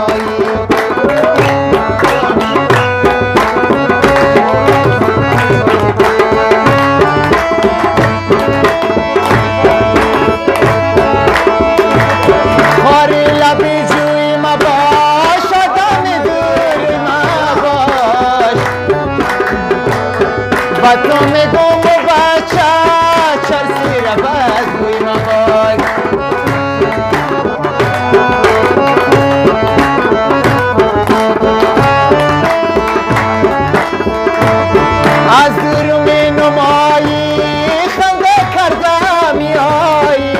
کجایی خاری لبی جوی مباش آدم دوری مباش با تو میگم و بچه چرسی را بدگوی مباش از دور می نمایی خنده کرده میایی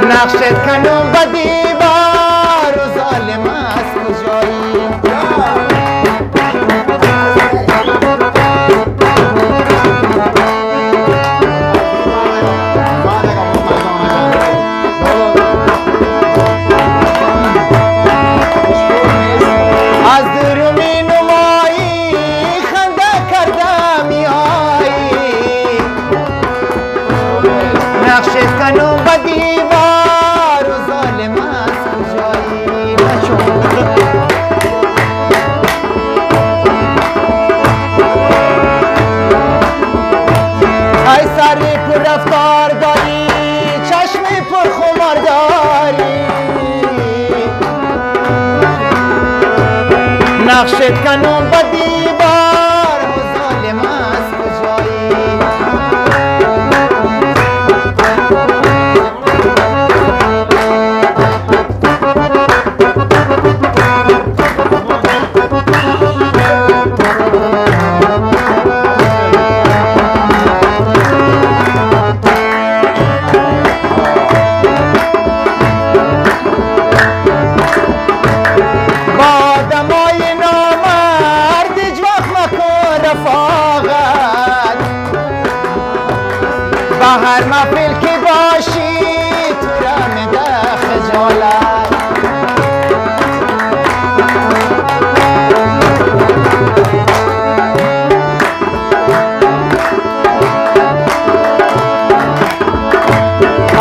نقشت کنم به دیوار و ظالم از کجایی از دور می نمایی خنده کرده میایی نقشت کنم به دیوار و ظالم از کجایی ای سری پر رفتار داری چشمی پر خمار داری نقشت کنم به دیوار و ظالم از کجایی با هر محفل که باشی تو را میده خجالت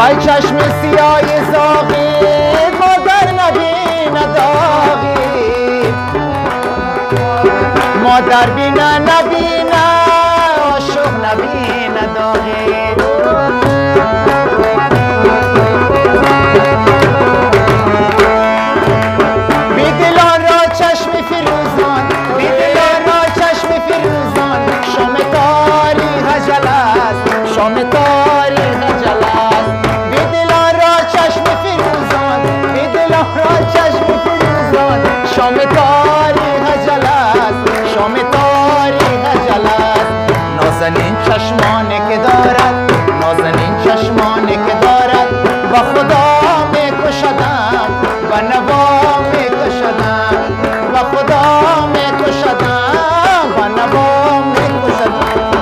ای چشم سیاه زاغی مادر نبینه داغی مادر بینه نبینه عاشق نبینه داغی بیدلان را چشم فیروزان بیدلان را چشم فیروزان شام تاری خجل است شام تاری خجل است بیدلان را چشم فیروزان بیدلان را چشم فیروزان شام تاری خجل است شام تاری خجل است نازنین چشمانی که دارد نازنین چشمانی که دارد با خدا میکشدم و نوا میکشدم و خدا میکشدم و نوا میکشدم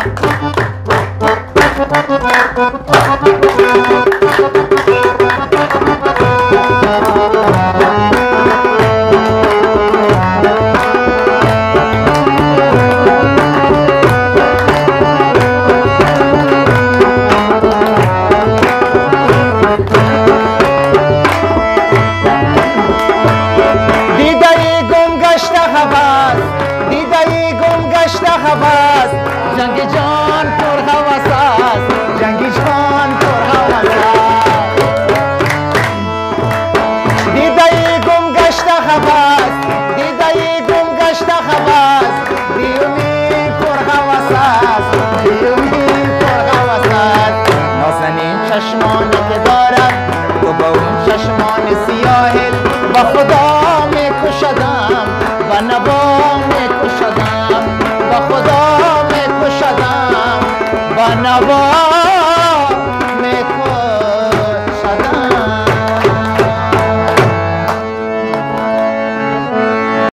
جنگ جان پر هوس است جنگ جان پر هوس است دیده گم گشته هوس دیده گم گشته هوس دیومی پر هوس است دیومی پر هوس است نازنین چشمانی که دارد تو با اون چشمان سیاهت با خدا میکشدم و نوا میکشدم با خدا میکشدم و نوا